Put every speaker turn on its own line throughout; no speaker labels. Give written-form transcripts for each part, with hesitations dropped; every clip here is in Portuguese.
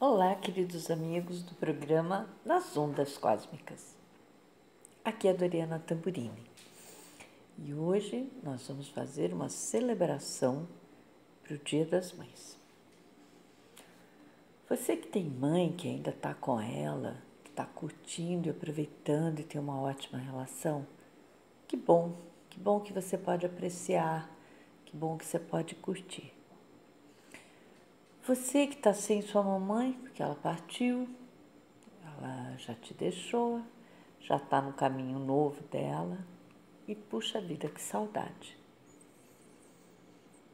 Olá, queridos amigos do programa Nas Ondas Cósmicas. Aqui é a Doriana Tamburini e hoje nós vamos fazer uma celebração para o Dia das Mães. Você que tem mãe, que ainda está com ela, que está curtindo e aproveitando e tem uma ótima relação, que bom que você pode apreciar, que bom que você pode curtir. Você que está sem sua mamãe, porque ela partiu, ela já te deixou, já está no caminho novo dela e puxa vida, que saudade.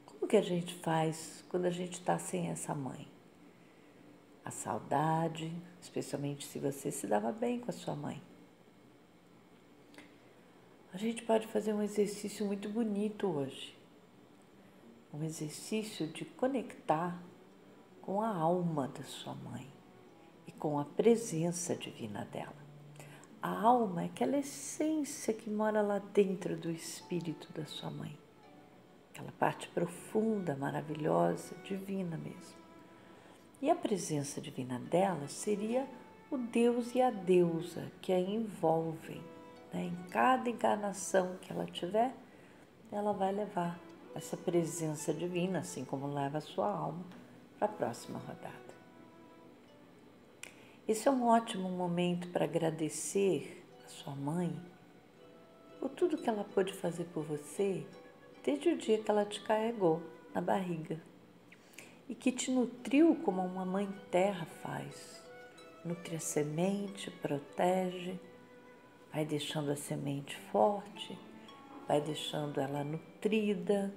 Como que a gente faz quando a gente está sem essa mãe? A saudade, especialmente se você se dava bem com a sua mãe. A gente pode fazer um exercício muito bonito hoje. Um exercício de conectar com a alma da sua mãe e com a presença divina dela. A alma é aquela essência que mora lá dentro do espírito da sua mãe. Aquela parte profunda, maravilhosa, divina mesmo. E a presença divina dela seria o Deus e a deusa que a envolvem. Em cada encarnação que ela tiver, ela vai levar essa presença divina, assim como leva a sua alma para a próxima rodada. Esse é um ótimo momento para agradecer a sua mãe por tudo que ela pôde fazer por você desde o dia que ela te carregou na barriga e que te nutriu como uma mãe terra faz. Nutre a semente, protege, vai deixando a semente forte, vai deixando ela nutrida,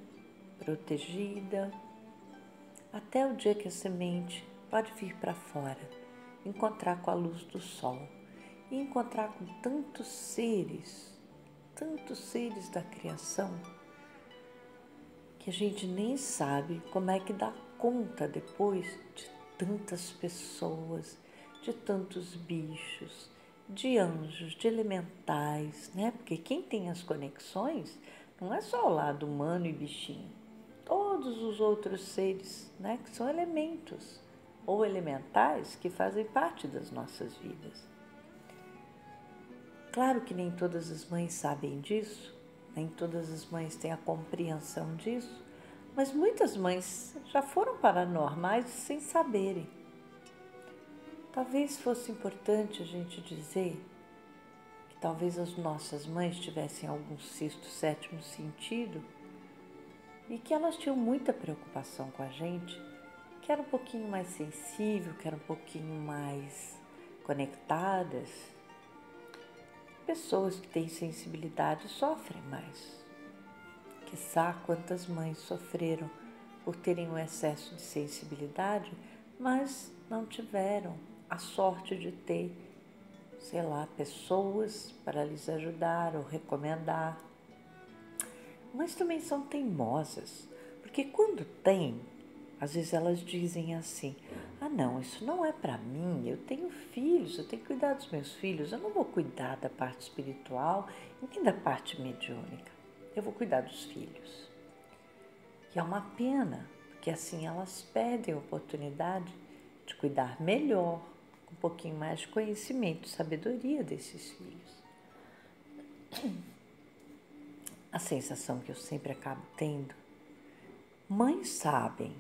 protegida, até o dia que a semente pode vir para fora, encontrar com a luz do sol e encontrar com tantos seres da criação, que a gente nem sabe como é que dá conta depois de tantas pessoas, de tantos bichos, de anjos, de elementais, né? Porque quem tem as conexões não é só o lado humano e bichinho, todos os outros seres, né? Que são elementos ou elementais que fazem parte das nossas vidas. Claro que nem todas as mães sabem disso, nem todas as mães têm a compreensão disso, mas muitas mães já foram paranormais sem saberem. Talvez fosse importante a gente dizer que talvez as nossas mães tivessem algum sexto, sétimo sentido e que elas tinham muita preocupação com a gente, que era um pouquinho mais sensível, que era um pouquinho mais conectadas. Pessoas que têm sensibilidade sofrem mais. Quiçá quantas mães sofreram por terem um excesso de sensibilidade, mas não tiveram a sorte de ter, sei lá, pessoas para lhes ajudar ou recomendar. Mas também são teimosas, porque quando tem, às vezes elas dizem assim: ah não, isso não é para mim, eu tenho filhos, eu tenho que cuidar dos meus filhos, eu não vou cuidar da parte espiritual e nem da parte mediúnica, eu vou cuidar dos filhos. E é uma pena, porque assim elas perdem a oportunidade de cuidar melhor, com um pouquinho mais de conhecimento, sabedoria desses filhos. A sensação que eu sempre acabo tendo, mães sabem,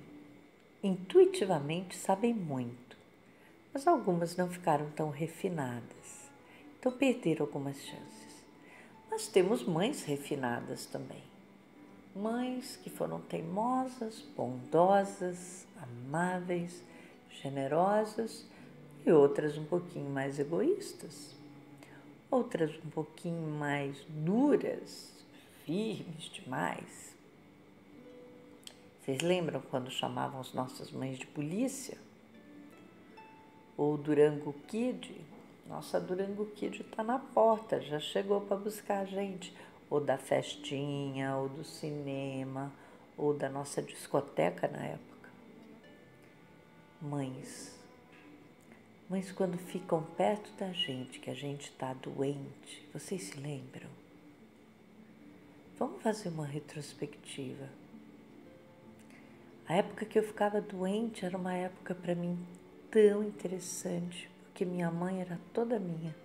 intuitivamente sabem muito, mas algumas não ficaram tão refinadas, então perderam algumas chances. Mas temos mães refinadas também, mães que foram teimosas, bondosas, amáveis, generosas e outras um pouquinho mais egoístas, outras um pouquinho mais duras, firmes demais. Vocês lembram quando chamavam as nossas mães de polícia? Ou Durango Kid? Nossa, Durango Kid está na porta, já chegou para buscar a gente. Ou da festinha, ou do cinema, ou da nossa discoteca na época. Mães quando ficam perto da gente, que a gente está doente, vocês se lembram? Vamos fazer uma retrospectiva. A época que eu ficava doente era uma época para mim tão interessante, porque minha mãe era toda minha.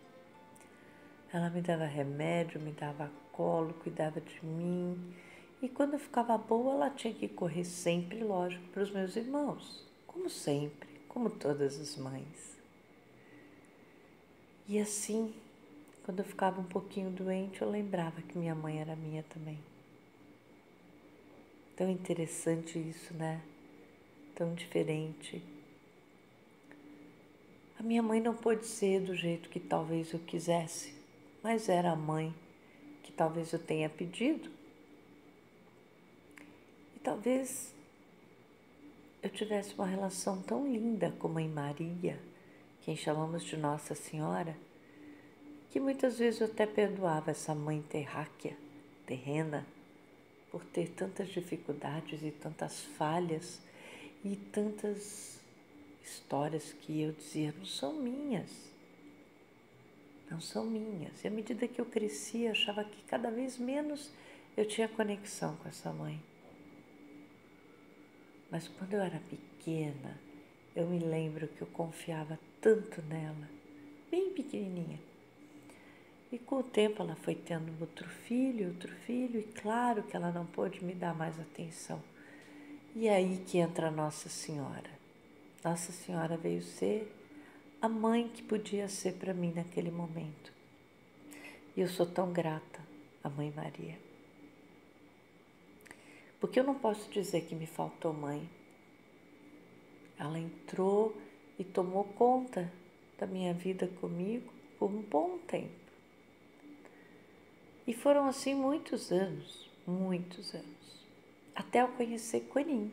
Ela me dava remédio, me dava colo, cuidava de mim. E quando eu ficava boa, ela tinha que correr sempre, lógico, para os meus irmãos. Como sempre, como todas as mães. E assim, quando eu ficava um pouquinho doente, eu lembrava que minha mãe era minha também. Tão interessante isso, né? Tão diferente. A minha mãe não pôde ser do jeito que talvez eu quisesse, mas era a mãe que talvez eu tenha pedido. E talvez eu tivesse uma relação tão linda com Mãe Maria, quem chamamos de Nossa Senhora, que muitas vezes eu até perdoava essa mãe terráquea, terrena, por ter tantas dificuldades e tantas falhas e tantas histórias que eu dizia, não são minhas, não são minhas. E à medida que eu crescia, eu achava que cada vez menos eu tinha conexão com essa mãe. Mas quando eu era pequena, eu me lembro que eu confiava tanto nela, bem pequenininha. E com o tempo ela foi tendo outro filho, e claro que ela não pôde me dar mais atenção. E é aí que entra a Nossa Senhora. Nossa Senhora veio ser a mãe que podia ser para mim naquele momento. E eu sou tão grata à Mãe Maria. Porque eu não posso dizer que me faltou mãe. Ela entrou e tomou conta da minha vida comigo por um bom tempo. E foram assim muitos anos, até eu conhecer Quenin.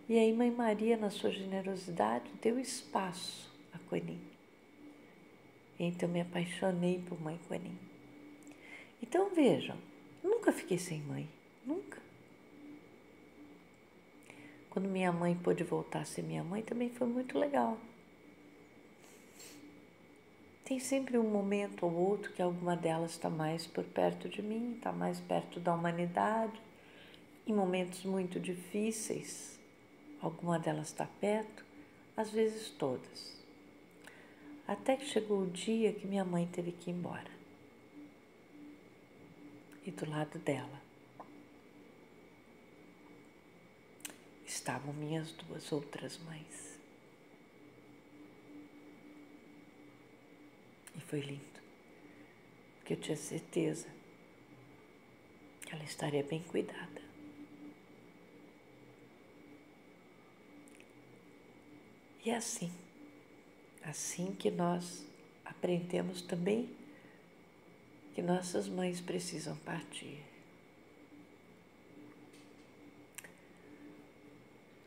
E aí Mãe Maria, na sua generosidade, deu espaço a Quenin. Então me apaixonei por Mãe Quenin. Então vejam, nunca fiquei sem mãe, nunca. Quando minha mãe pôde voltar a ser minha mãe, também foi muito legal. Tem sempre um momento ou outro que alguma delas está mais por perto de mim, está mais perto da humanidade. Em momentos muito difíceis, alguma delas está perto, às vezes todas. Até que chegou o dia que minha mãe teve que ir embora. E do lado dela estavam minhas duas outras mães. E foi lindo, porque eu tinha certeza que ela estaria bem cuidada. E é assim que nós aprendemos também que nossas mães precisam partir.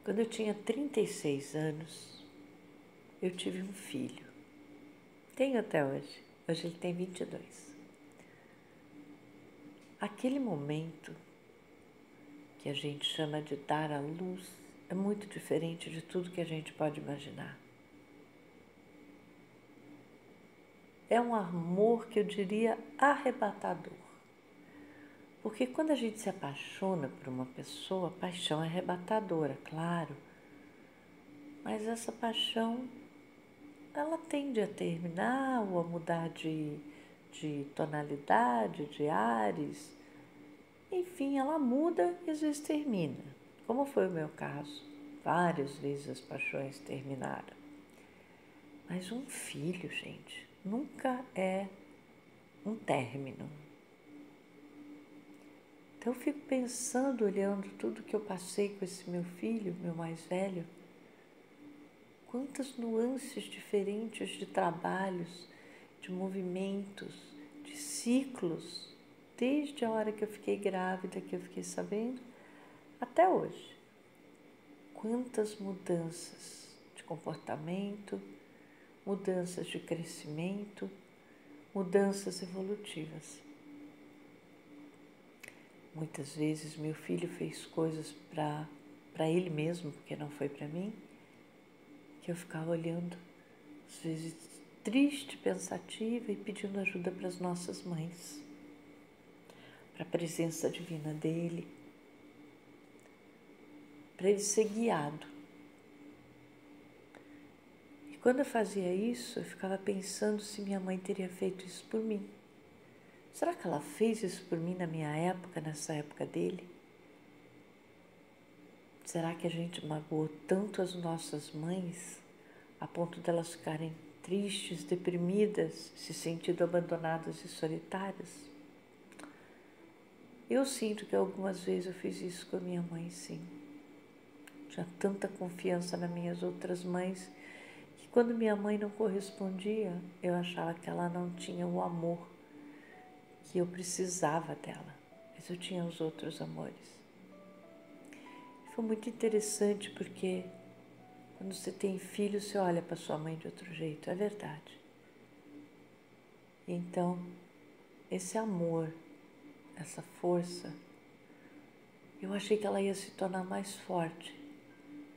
Quando eu tinha 36 anos, eu tive um filho. Tenho até hoje. Hoje ele tem 22. Aquele momento que a gente chama de dar à luz é muito diferente de tudo que a gente pode imaginar. É um amor que eu diria arrebatador. Porque quando a gente se apaixona por uma pessoa, a paixão é arrebatadora, claro. Mas essa paixão, ela tende a terminar ou a mudar de tonalidade, de ares. Enfim, ela muda e às vezes termina. Como foi o meu caso. Várias vezes as paixões terminaram. Mas um filho, gente, nunca é um término. Então eu fico pensando, olhando tudo que eu passei com esse meu filho, meu mais velho, quantas nuances diferentes de trabalhos, de movimentos, de ciclos, desde a hora que eu fiquei grávida, que eu fiquei sabendo, até hoje. Quantas mudanças de comportamento, mudanças de crescimento, mudanças evolutivas. Muitas vezes meu filho fez coisas para ele mesmo, porque não foi para mim, que eu ficava olhando, às vezes triste, pensativa e pedindo ajuda para as nossas mães, para a presença divina dele, para ele ser guiado. quando eu fazia isso, eu ficava pensando se minha mãe teria feito isso por mim. Será que ela fez isso por mim na minha época, nessa época dele? Será que a gente magoou tanto as nossas mães a ponto delas ficarem tristes, deprimidas, se sentindo abandonadas e solitárias? Eu sinto que algumas vezes eu fiz isso com a minha mãe, sim. Tinha tanta confiança nas minhas outras mães que quando minha mãe não correspondia, eu achava que ela não tinha o amor que eu precisava dela, mas eu tinha os outros amores. Foi muito interessante porque quando você tem filho, você olha para sua mãe de outro jeito, é verdade. Então, esse amor, essa força, eu achei que ela ia se tornar mais forte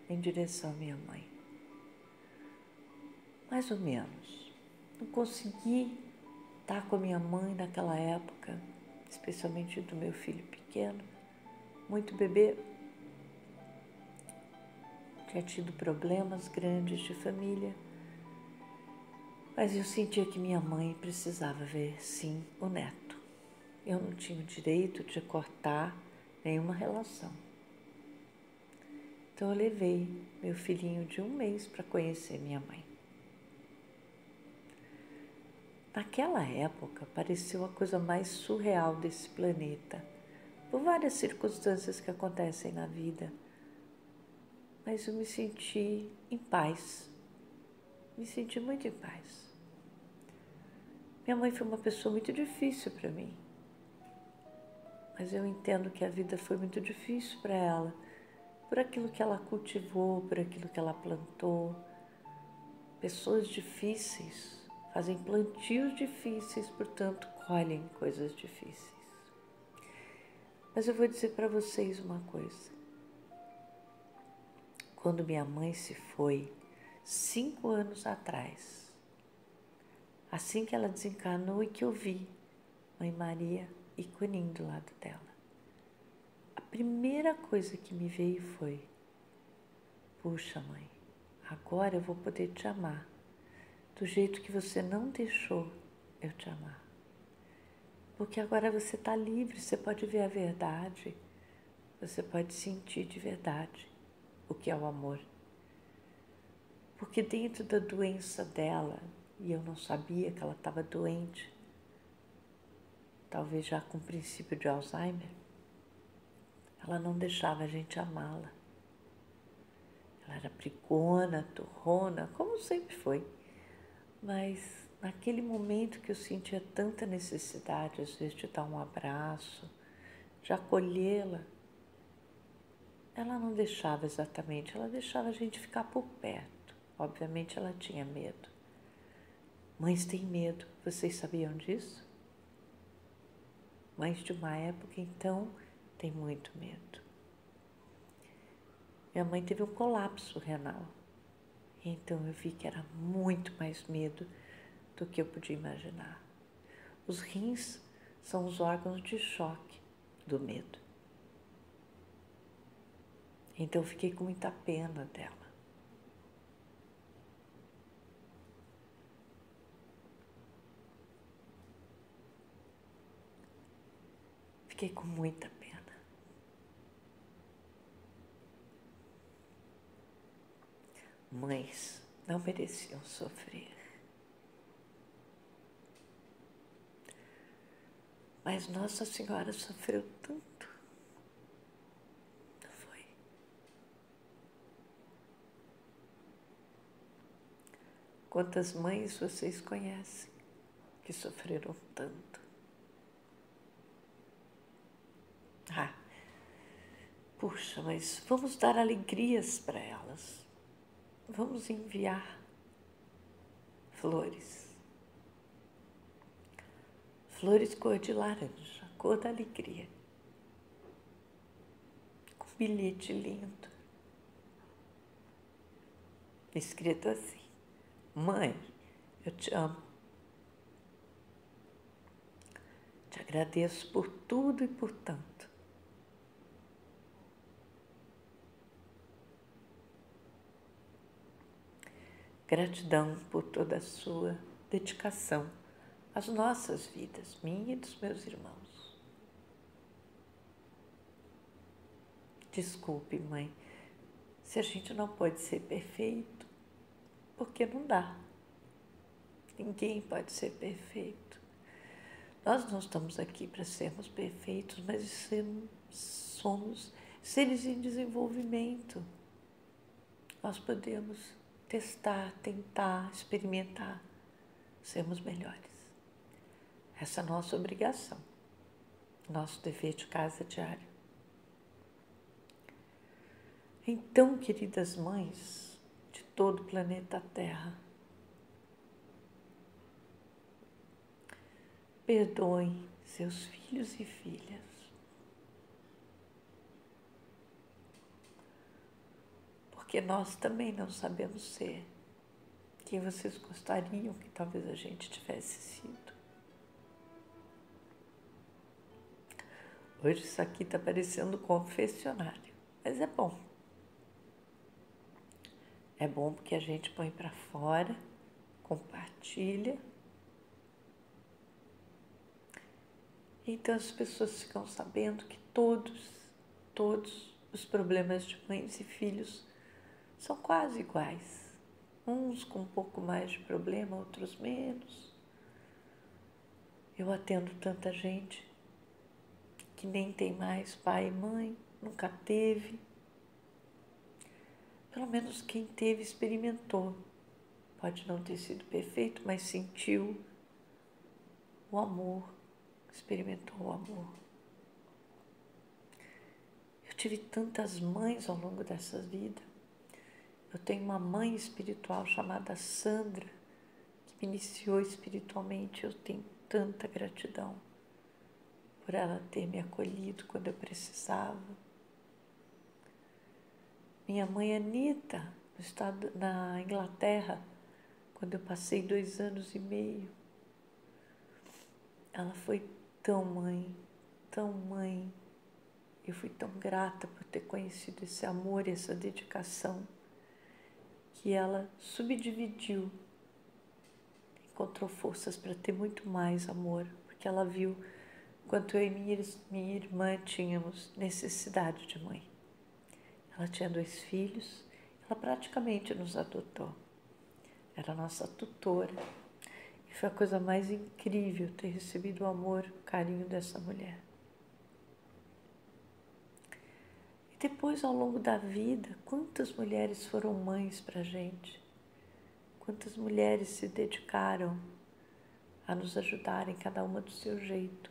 em direção à minha mãe. Mais ou menos. Não consegui estar com a minha mãe naquela época, especialmente do meu filho pequeno, muito bebê. Tinha tido problemas grandes de família, mas eu sentia que minha mãe precisava ver, sim, o neto. Eu não tinha o direito de cortar nenhuma relação. Então eu levei meu filhinho de 1 mês para conhecer minha mãe. Naquela época pareceu a coisa mais surreal desse planeta, por várias circunstâncias que acontecem na vida. Mas eu me senti em paz, me senti muito em paz. Minha mãe foi uma pessoa muito difícil para mim, mas eu entendo que a vida foi muito difícil para ela, por aquilo que ela cultivou, por aquilo que ela plantou. Pessoas difíceis fazem plantios difíceis, portanto, colhem coisas difíceis. Mas eu vou dizer para vocês uma coisa. Quando minha mãe se foi, 5 anos atrás, assim que ela desencarnou e que eu vi Mãe Maria ícone do lado dela, a primeira coisa que me veio foi: puxa, mãe, agora eu vou poder te amar do jeito que você não deixou eu te amar. Porque agora você está livre, você pode ver a verdade, você pode sentir de verdade o que é o amor. Porque dentro da doença dela, e eu não sabia que ela estava doente, talvez já com princípio de Alzheimer, ela não deixava a gente amá-la. Ela era brigona, turrona, como sempre foi. Mas naquele momento que eu sentia tanta necessidade, às vezes, de dar um abraço, de acolhê-la, ela não deixava exatamente, ela deixava a gente ficar por perto. Obviamente ela tinha medo. Mães têm medo, vocês sabiam disso? Mães de uma época, então, têm muito medo. Minha mãe teve um colapso renal, então eu vi que era muito mais medo do que eu podia imaginar. Os rins são os órgãos de choque do medo. Então eu fiquei com muita pena dela. Fiquei com muita pena. Mães não mereciam sofrer. Mas Nossa Senhora sofreu tanto. Não foi? Quantas mães vocês conhecem que sofreram tanto? Puxa, mas vamos dar alegrias para elas. Vamos enviar flores. Flores cor de laranja, cor da alegria. Com um bilhete lindo. Escrito assim: mãe, eu te amo. Te agradeço por tudo e por tanto. Gratidão por toda a sua dedicação às nossas vidas, minha e dos meus irmãos. Desculpe, mãe, se a gente não pode ser perfeito, porque não dá. Ninguém pode ser perfeito. Nós não estamos aqui para sermos perfeitos, mas somos seres em desenvolvimento. Nós podemos testar, tentar, experimentar, sermos melhores. Essa é a nossa obrigação, nosso dever de casa diário. Então, queridas mães de todo o planeta Terra, perdoem seus filhos e filhas. Porque nós também não sabemos ser quem vocês gostariam que talvez a gente tivesse sido. Hoje isso aqui está parecendo confessionário, mas é bom. É bom porque a gente põe para fora, compartilha. Então as pessoas ficam sabendo que todos os problemas de mães e filhos são quase iguais. Uns com um pouco mais de problema, outros menos. Eu atendo tanta gente que nem tem mais pai e mãe, nunca teve. Pelo menos quem teve experimentou. Pode não ter sido perfeito, mas sentiu o amor, experimentou o amor. Eu tive tantas mães ao longo dessa vida. Eu tenho uma mãe espiritual chamada Sandra, que me iniciou espiritualmente. Eu tenho tanta gratidão por ela ter me acolhido quando eu precisava. Minha mãe Anita, na Inglaterra, quando eu passei 2 anos e meio, ela foi tão mãe, tão mãe. Eu fui tão grata por ter conhecido esse amor e essa dedicação, que ela subdividiu, encontrou forças para ter muito mais amor, porque ela viu quanto eu e minha irmã tínhamos necessidade de mãe. Ela tinha 2 filhos, ela praticamente nos adotou. Era a nossa tutora. E foi a coisa mais incrível ter recebido o amor, o carinho dessa mulher. E depois, ao longo da vida, quantas mulheres foram mães para a gente? Quantas mulheres se dedicaram a nos ajudarem, cada uma do seu jeito?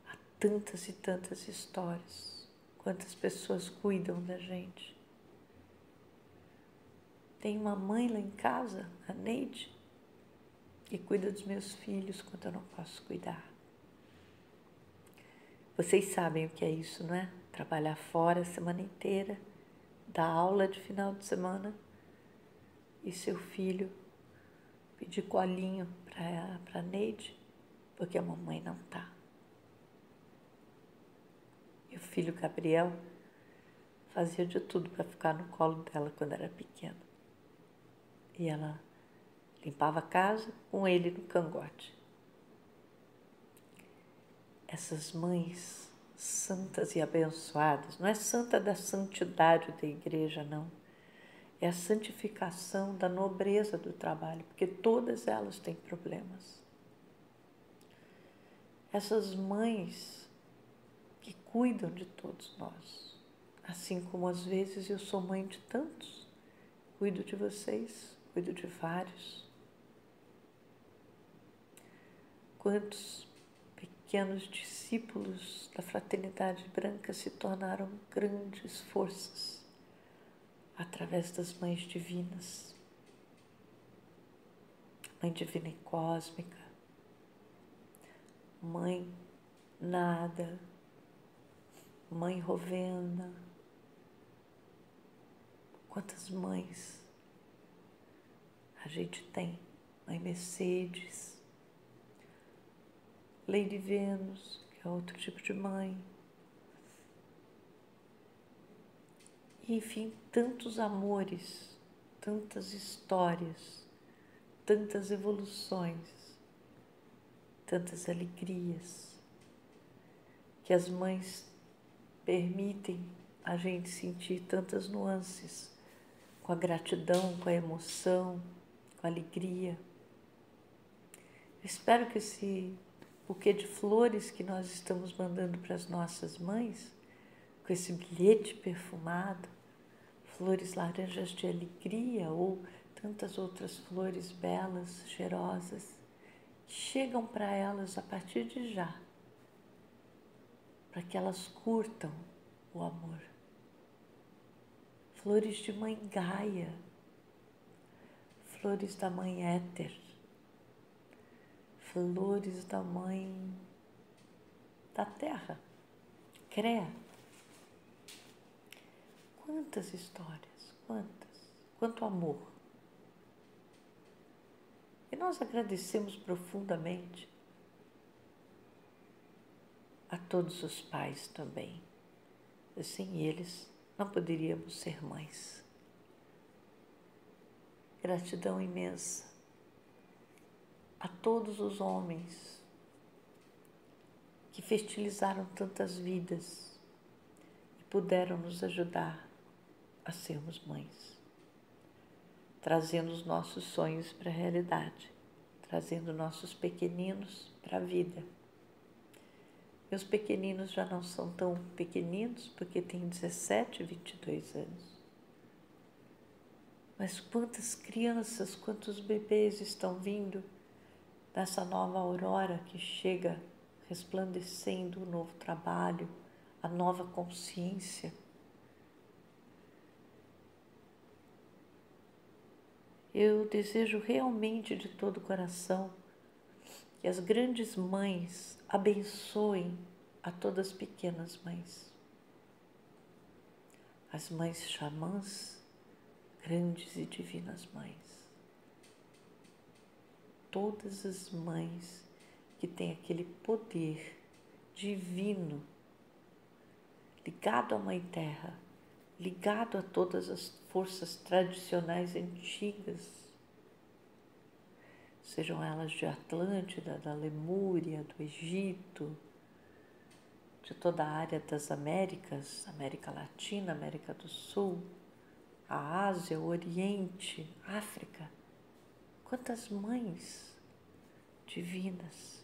Há tantas e tantas histórias. Quantas pessoas cuidam da gente. Tem uma mãe lá em casa, a Neide, que cuida dos meus filhos quando eu não posso cuidar. Vocês sabem o que é isso, não é? Trabalhar fora a semana inteira, dar aula de final de semana e seu filho pedir colinho para a Neide, porque a mamãe não está. E o filho Gabriel fazia de tudo para ficar no colo dela quando era pequeno. E ela limpava a casa com ele no cangote. Essas mães santas e abençoadas, não é santa da santidade da igreja, não. É a santificação da nobreza do trabalho, porque todas elas têm problemas. Essas mães que cuidam de todos nós, assim como às vezes eu sou mãe de tantos, cuido de vocês, cuido de vários. Quantos pequenos discípulos da Fraternidade Branca se tornaram grandes forças através das mães divinas. Mãe divina e cósmica, Mãe Nada, Mãe Rovena. Quantas mães a gente tem? Mãe Mercedes, Lady Vênus, que é outro tipo de mãe. E, enfim, tantos amores tantas histórias, tantas evoluções, tantas alegrias, que as mães permitem a gente sentir tantas nuances, com a gratidão, com a emoção, com a alegria. Eu espero que esse buquê de flores que nós estamos mandando para as nossas mães, com esse bilhete perfumado, flores laranjas de alegria ou tantas outras flores belas, cheirosas, chegam para elas a partir de já, para que elas curtam o amor. Flores de Mãe Gaia, flores da Mãe Éter, flores da Mãe da Terra, Crea. Quantas histórias, quanto amor. E nós agradecemos profundamente a todos os pais também. E sem eles não poderíamos ser mães. Gratidão imensa a todos os homens que fertilizaram tantas vidas e puderam nos ajudar a sermos mães, trazendo os nossos sonhos para a realidade, trazendo nossos pequeninos para a vida. Meus pequeninos já não são tão pequeninos, porque têm 17, 22 anos. Mas quantas crianças, quantos bebês estão vindo nessa nova aurora que chega resplandecendo o novo trabalho, a nova consciência. Eu desejo realmente de todo o coração que as grandes mães abençoem a todas as pequenas mães. As mães xamãs, grandes e divinas mães. Todas as mães que têm aquele poder divino ligado à Mãe Terra, ligado a todas as forças tradicionais antigas, sejam elas de Atlântida, da Lemúria, do Egito, de toda a área das Américas, América Latina, América do Sul, a Ásia, o Oriente, África. Quantas mães divinas.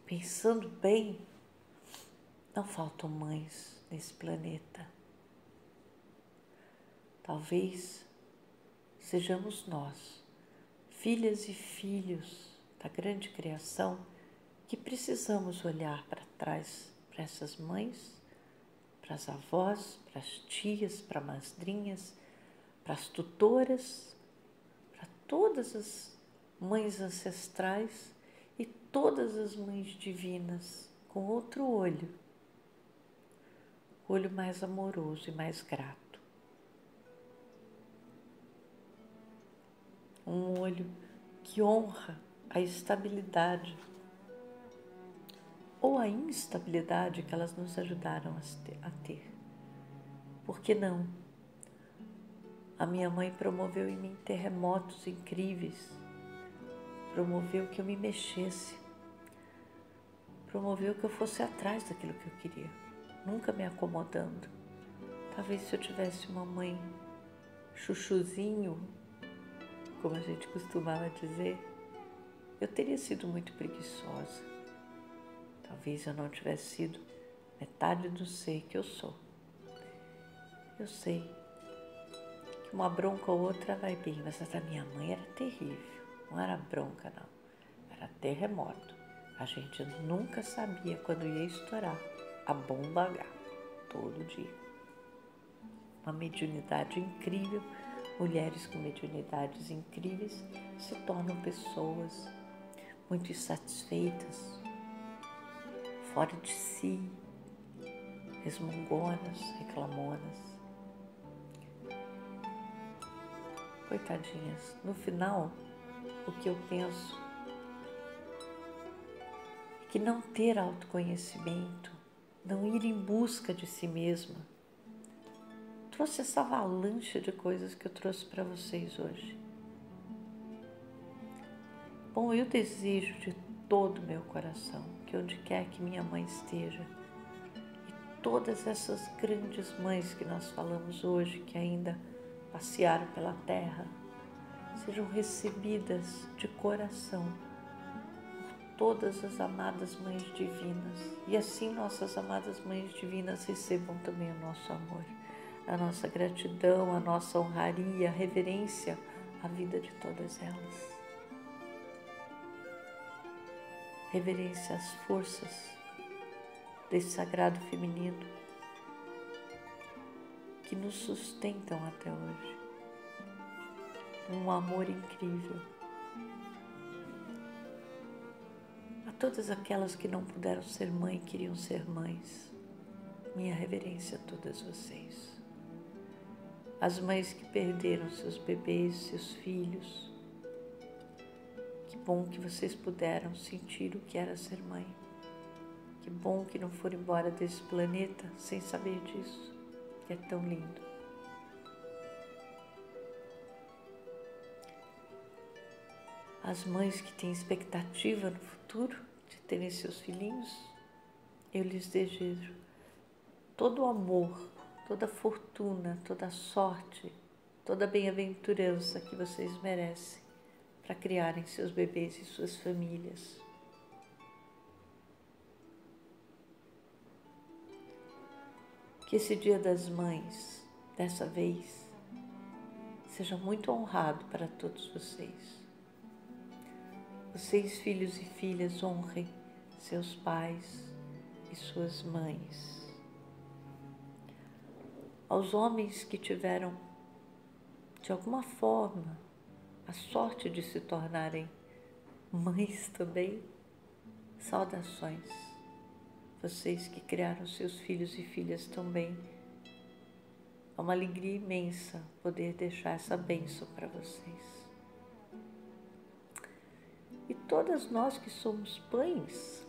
Pensando bem, não faltam mães nesse planeta. Talvez sejamos nós, filhas e filhos da grande criação, que precisamos olhar para trás para essas mães, para as avós, para as tias, para as madrinhas, para as tutoras, para todas as mães ancestrais e todas as mães divinas com outro olho mais amoroso e mais grato. Um olho que honra a estabilidade ou a instabilidade que elas nos ajudaram a ter. Por que não? A minha mãe promoveu em mim terremotos incríveis, promoveu que eu me mexesse, promoveu que eu fosse atrás daquilo que eu queria, nunca me acomodando. Talvez se eu tivesse uma mãe chuchuzinho, como a gente costumava dizer, eu teria sido muito preguiçosa. Talvez eu não tivesse sido metade do ser que eu sou. Eu sei que uma bronca ou outra vai bem, mas a da minha mãe era terrível. Não era bronca, não. Era terremoto. A gente nunca sabia quando ia estourar a bomba H, todo dia. Uma mediunidade incrível. Mulheres com mediunidades incríveis se tornam pessoas muito insatisfeitas, fora de si, resmungonas, reclamonas. Coitadinhas, no final, o que eu penso é que não ter autoconhecimento, não ir em busca de si mesma, trouxe essa avalanche de coisas que eu trouxe para vocês hoje. Bom, eu desejo de todo o meu coração que onde quer que minha mãe esteja, e todas essas grandes mães que nós falamos hoje, que ainda passearam pela terra, sejam recebidas de coração por todas as amadas mães divinas, e assim nossas amadas mães divinas recebam também o nosso amor, a nossa gratidão, a nossa honraria, a reverência à vida de todas elas. Reverência às forças desse sagrado feminino que nos sustentam até hoje. Um amor incrível. A todas aquelas que não puderam ser mãe e queriam ser mães, minha reverência a todas vocês. As mães que perderam seus bebês, seus filhos, que bom que vocês puderam sentir o que era ser mãe. Que bom que não foram embora desse planeta sem saber disso, que é tão lindo. As mães que têm expectativa no futuro de terem seus filhinhos, eu lhes desejo todo o amor, toda a fortuna, toda a sorte, toda a bem-aventurança que vocês merecem para criarem seus bebês e suas famílias. Que esse Dia das Mães, dessa vez, seja muito honrado para todos vocês. Vocês, filhos e filhas, honrem seus pais e suas mães. Aos homens que tiveram, de alguma forma, a sorte de se tornarem mães também, saudações. Vocês que criaram seus filhos e filhas também, é uma alegria imensa poder deixar essa bênção para vocês. E todas nós que somos pães,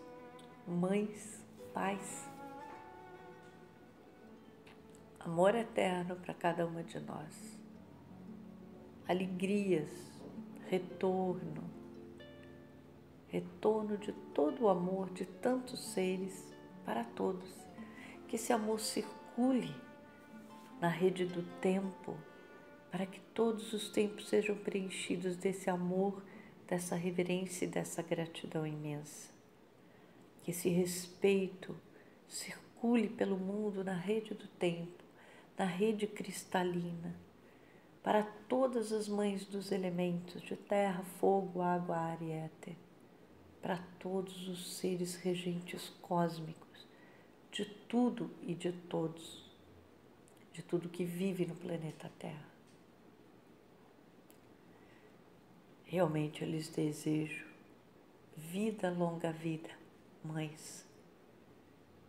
mães, pais, amor eterno para cada uma de nós, alegrias, retorno de todo o amor de tantos seres para todos, que esse amor circule na rede do tempo, para que todos os tempos sejam preenchidos desse amor, dessa reverência e dessa gratidão imensa. Que esse respeito circule pelo mundo na rede do tempo, na rede cristalina, para todas as mães dos elementos de terra, fogo, água, ar e éter, para todos os seres regentes cósmicos, de tudo e de todos, de tudo que vive no planeta Terra. Realmente eu lhes desejo vida, longa vida, mães.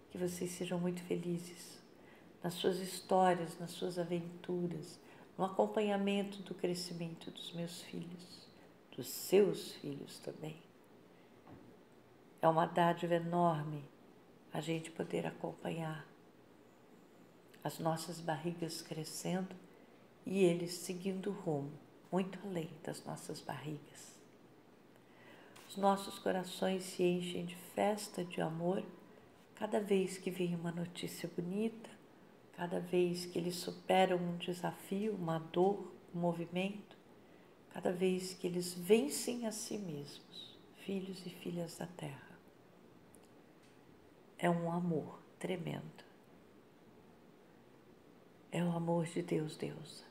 Que vocês sejam muito felizes nas suas histórias, nas suas aventuras, no acompanhamento do crescimento dos meus filhos, dos seus filhos também. É uma dádiva enorme a gente poder acompanhar as nossas barrigas crescendo e eles seguindo o rumo muito além das nossas barrigas. Os nossos corações se enchem de festa, de amor, cada vez que vem uma notícia bonita, cada vez que eles superam um desafio, uma dor, um movimento, cada vez que eles vencem a si mesmos, filhos e filhas da terra. É um amor tremendo. É o amor de Deus, deusa.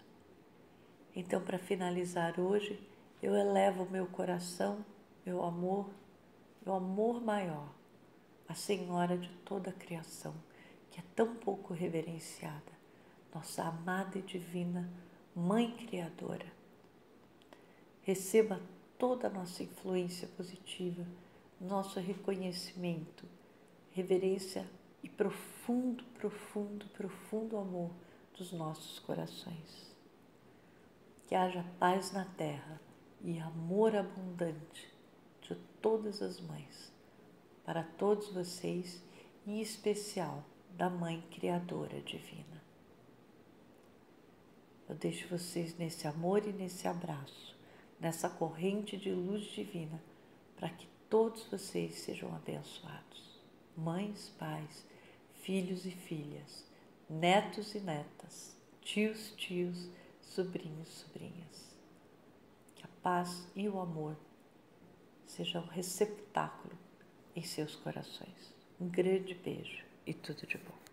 Então, para finalizar hoje, eu elevo meu coração, meu amor maior, a Senhora de toda a criação, que é tão pouco reverenciada, nossa amada e divina Mãe Criadora. Receba toda a nossa influência positiva, nosso reconhecimento, reverência e profundo, profundo, profundo amor dos nossos corações. Que haja paz na terra e amor abundante de todas as mães, para todos vocês, em especial da Mãe Criadora Divina. Eu deixo vocês nesse amor e nesse abraço, nessa corrente de luz divina, para que todos vocês sejam abençoados. Mães, pais, filhos e filhas, netos e netas, tios, sobrinhos, sobrinhas. Que a paz e o amor sejam receptáculo em seus corações. Um grande beijo e tudo de bom.